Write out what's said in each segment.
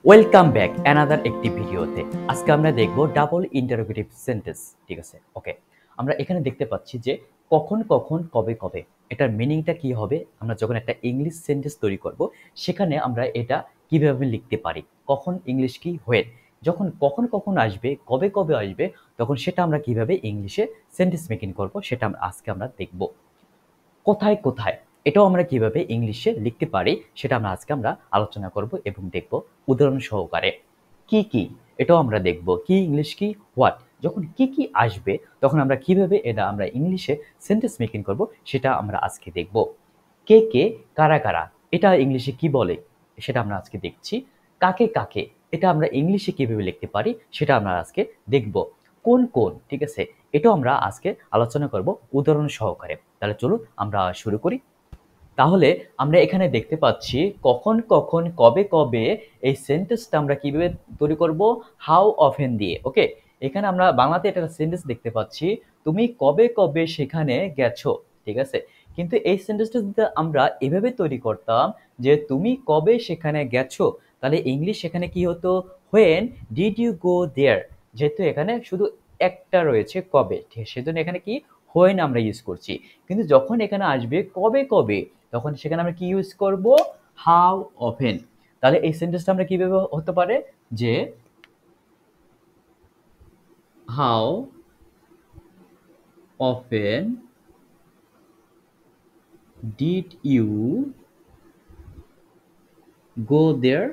Welcome back another একটি ভিডিওতে। আজকে আমরা দেখব ডাবল ইন্টারোগেটিভ সেন্টেন্স। ঠিক আছে, ওকে। আমরা এখানে দেখতে পাচ্ছি যে কখন কখন কবে কবে এটার মিনিংটা কি হবে। আমরা যখন একটা ইংলিশ সেন্টেন্স তৈরি করব সেখানে আমরা এটা কিভাবে লিখতে পারি, কখন ইংলিশ কি হোয়েন, যখন কখন কখন আসবে, কবে কবে আসবে, তখন সেটা আমরা কিভাবে ইংলিশে সেন্টেন্স মেকিং করব সেটা আজকে আমরা দেখব। কোথায় কোথায় এটাও আমরা কিভাবে ইংলিশে লিখতে পারি সেটা আমরা আলোচনা করব এবং দেখব উদাহরণ সহকারে। কি কি এটাও আমরা দেখব, কি ইংলিশ কি হোয়াট, যখন কি কি আসবে তখন আমরা কিভাবে এটা আমরা ইংলিশে সেন্টেন্স মেকিং করব সেটা আমরা আজকে দেখব। কে কে, কারা কারা, এটা ইংলিশে কি বলে সেটা আমরা আজকে দেখছি। কাকে কাকে এটা আমরা ইংলিশে কিভাবে লিখতে পারি সেটা আমরা আজকে দেখব। কোন কোন, ঠিক আছে, এটাও আমরা আজকে আলোচনা করব উদাহরণ সহকারে। তাহলে চলুন আমরা শুরু করি। তাহলে আমরা এখানে দেখতে পাচ্ছি কখন কখন কবে কবে এই সেন্টেন্সটা আমরা কিভাবে তৈরি করব, হাউ অফেন দিয়ে। ওকে, এখানে আমরা বাংলাতে একটা সেন্টেন্স দেখতে পাচ্ছি, তুমি কবে কবে সেখানে গেছো। ঠিক আছে, কিন্তু এই সেন্টেন্সটা যদি আমরা এভাবে তৈরি করতাম যে তুমি কবে সেখানে গেছো, তাহলে ইংলিশ এখানে কি হতো, হোয়েন ডিড ইউ গো দেয়ার। যেহেতু এখানে শুধু একটা রয়েছে কবে, ঠিক আছে, সেজন্য এখানে কি হোয়েন আমরা ইউজ করছি। কিন্তু যখন এখানে আসবে কবে কবে তখন সেখানে আমরা কি ইউজ করব, হাউ অফেন। তাহলে এই সেন্টেন্সটা আমরা কিভাবে হতে পারে যে how often did you go there.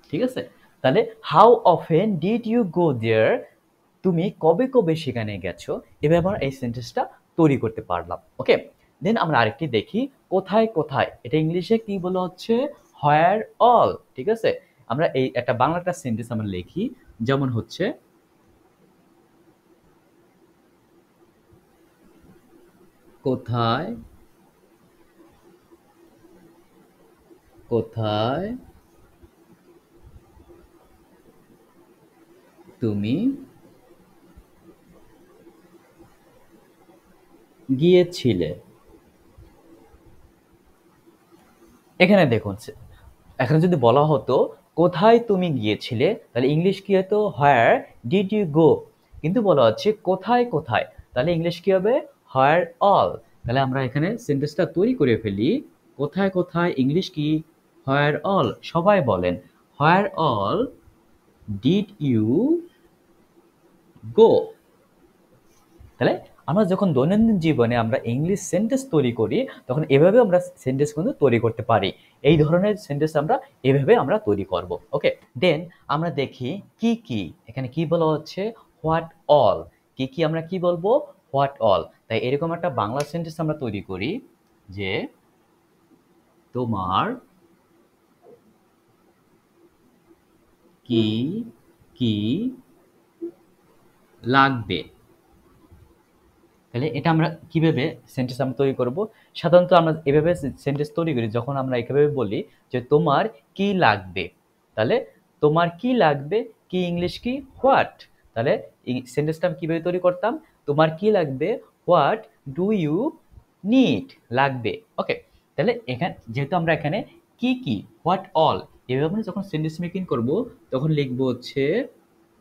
ঠিক আছে, তাহলে how often did you go there, তুমি কবে কবে সেখানে গেছো। এভাবে আমরা এই সেন্টেন্সটা তৈরি করতে পারলাম। ওকে, দেন আমরা আরেকটি দেখি, কোথায় কোথায় এটা ইংলিশে কি বলা হচ্ছে, হোয়ার অল। ঠিক আছে, আমরা এই একটা বাংলাটা সেন্টেন্স আমরা লিখি, যেমন হচ্ছে কোথায় কোথায় তুমি গিয়েছিলে। এখানে দেখুন, এখানে যদি বলা হতো কোথায় তুমি গিয়েছিলে তাহলে ইংলিশ কি হতো, হোয়ার ডিড ইউ গো। কিন্তু বলা হচ্ছে কোথায় কোথায়, তাহলে ইংলিশ কি হবে, হোয়ার অল। তাহলে আমরা এখানে সেন্টেন্সটা তৈরি করে ফেলি। কোথায় কোথায় ইংলিশ কি, হোয়ার অল। সবাই বলেন, where all did you go. তাহলে আমরা যখন দৈনন্দিন জীবনে আমরা ইংলিশ সেন্টেন্স তৈরি করি তখন এভাবে আমরা সেন্টেন্স কিন্তু তৈরি করতে পারি। এই ধরনের সেন্টেন্স আমরা এভাবে আমরা তৈরি করব। ওকে, দেন আমরা দেখি কি কি, এখানে কি বলা হচ্ছে, হোয়াট অল। কি কি আমরা কি বলবো, হোয়াট অল। তাই এরকম একটা বাংলা সেন্টেন্স আমরা তৈরি করি যে তোমার কি কি লাগবে। তাহলে এটা আমরা কিভাবে সেন্টেন্স আমরা তৈরি করব, সাধারণত আমরা এভাবে সেন্টেন্স তৈরি করি যখন আমরা এভাবে বলি যে তোমার কি লাগবে। তাহলে তোমার কি লাগবে, কি ইংলিশ কি হোয়াট। তাহলে সেন্টেন্সটা আমি কিভাবে তৈরি করতাম, তোমার কি লাগবে, হোয়াট ডু ইউ নিড, লাগবে। ওকে, তাহলে এখানে যেহেতু আমরা এখানে কি কি হোয়াট অল এভাবে আমরা যখন সেন্টেন্স মেকিং করব তখন লিখবো হচ্ছে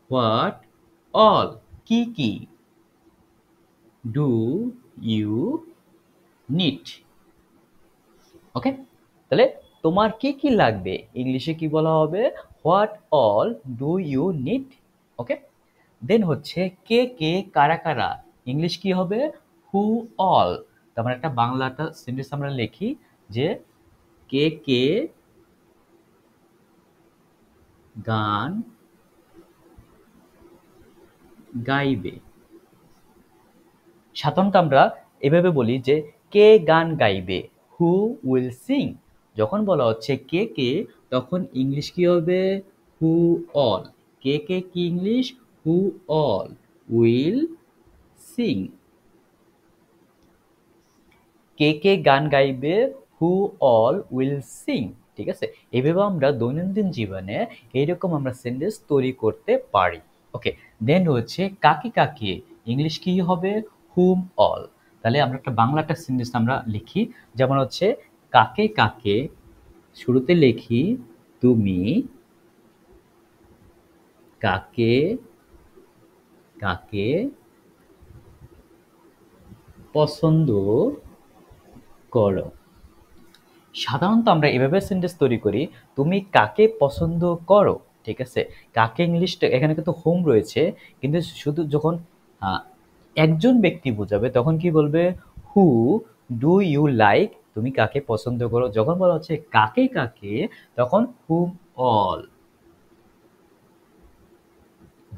হোয়াট অল, কি কি ডু ইউ নিড। ওকে, তাহলে তোমার কি কি লাগবে ইংলিশে কি বলা হবে, what all do you need. Okay, then হচ্ছে কে কে, কারা কারা, ইংলিশ কি হবে, হু অল। তারপর একটা বাংলাটা সেন্টেন্স আমরা লিখি যে কে কে গান গাইবে। সাধারণত আমরা এভাবে বলি যে কে গান গাইবে, হু উইল সিং। যখন বলা হচ্ছে কে কে তখন ইংলিশ কি হবে, হু অল। কে কে কি English, who all will sing. কে কে গান গাইবে, হু অল উইল সিং। ঠিক আছে, এভাবে আমরা দৈনন্দিন জীবনে এইরকম আমরা সেন্টেন্স তৈরি করতে পারি। ওকে, দেন হচ্ছে কাকে কাকে, ইংলিশ কি হবে, হুম অল। তাহলে আমরা একটা বাংলা একটা সেন্টেন্স আমরা লিখি, যেমন হচ্ছে কাকে কাকে শুরুতে লিখি তুমি কাকে কাকে পছন্দ করো। সাধারণত আমরা এভাবে সেন্টেন্স তৈরি করি, তুমি কাকে পছন্দ করো। ঠিক আছে, কাকে ইংলিশটা এখানে কিন্তু হোম রয়েছে, কিন্তু শুধু যখন আহ, একজন ব্যক্তি বোঝাবে তখন কি বলবে, হু ডু ইউ লাইক, তুমি কাকে পছন্দ করো। যখন বলা হচ্ছে কাকে কাকে, তখন all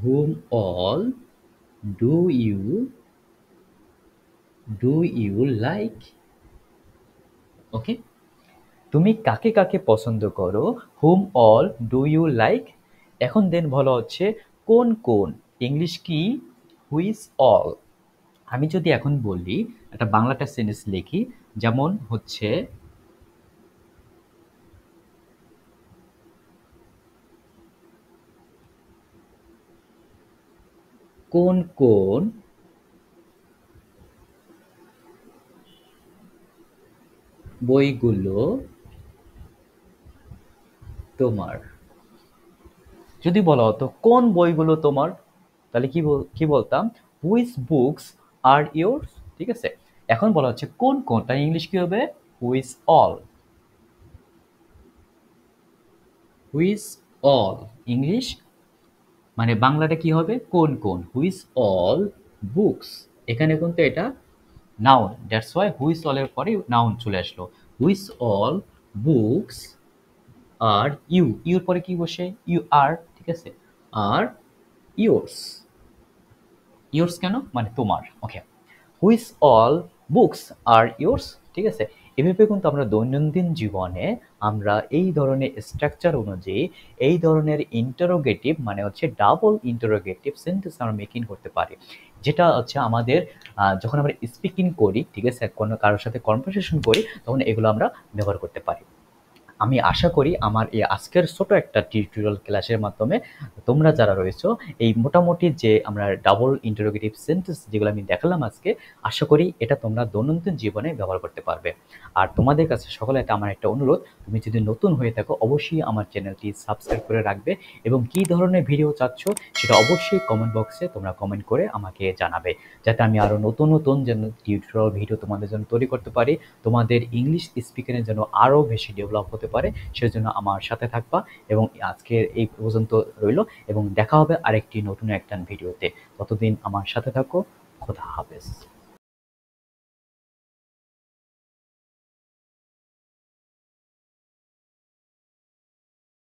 whom all do you like. Okay, তুমি কাকে কাকে পছন্দ করো, whom all do you like. এখন দেন বলা হচ্ছে কোন কোন, ইংলিশ কি, হুইচ অল। আমি যদি এখন বলি একটা বাংলাটা সেন্টেন্স লিখি, যেমন হচ্ছে কোন কোন বইগুলো তোমার। যদি বলা হতো কোন বইগুলো তোমার, তাহলে কি বলতাম, হুইচ বুকস আর ইয়োরস। ঠিক আছে, এখন বলা হচ্ছে কোন কোন, তাই ইংলিশ কি হবে, which all. Which all English, মানে বাংলাটা কি হবে, কোন কোন, হুইচ অল বুকস। এখানে কিন্তু এটা নাউন, দ্যাটস ওয়াই হুইচ অলের পরে নাউন চলে আসলো। Which all books R your পরে কি বসে, ইউ আর। ঠিক আছে, আর ইয়োর্স। ইয়োর্স কেন, মানে তোমার। Okay, which all books are yours. ঠিক আছে, এভাবে কিন্তু আমরা দৈনন্দিন জীবনে আমরা এই ধরনের স্ট্রাকচার অনুযায়ী এই ধরনের ইন্টারোগেটিভ, মানে হচ্ছে ডাবল ইন্টারোগেটিভ সেন্টেন্স আমরা মেকিং করতে পারি, যেটা হচ্ছে আমাদের যখন আমরা স্পিকিং করি, ঠিক আছে, কোনো কারোর সাথে কনভারসেশন করি, তখন এগুলো আমরা ব্যবহার করতে পারি। আমি আশা করি আমার এই আজকের ছোট একটা টিউটোরিয়াল ক্লাসের মাধ্যমে তোমরা যারা রয়েছো, এই মোটামুটি যে আমরা ডাবল ইন্টারোগেটিভ সেন্টেন্স যেগুলো আমি দেখালাম আজকে, আশা করি এটা তোমরা দৈনন্দিন জীবনে ব্যবহার করতে পারবে। আর তোমাদের কাছে সকলে এটা আমার একটা অনুরোধ, তুমি যদি নতুন হয়ে থাকো অবশ্যই আমার চ্যানেলটি সাবস্ক্রাইব করে রাখবে, এবং কী ধরনের ভিডিও চাচ্ছ সেটা অবশ্যই কমেন্ট বক্সে তোমরা কমেন্ট করে আমাকে জানাবে, যাতে আমি আরও নতুন নতুন যেন টিউটোরিয়াল ভিডিও তোমাদের জন্য তৈরি করতে পারি, তোমাদের ইংলিশ স্পিকিংয়ের জন্য আরও বেশি ডেভেলপ হতে পারে। সেজন্য আমার সাথে থাকবা, এবং আজকের এই পর্যন্ত রইলো, এবং দেখা হবে আরেকটি নতুন একটা ভিডিওতে। ততদিন আমার সাথে থাকো। খোদা হাফেজ।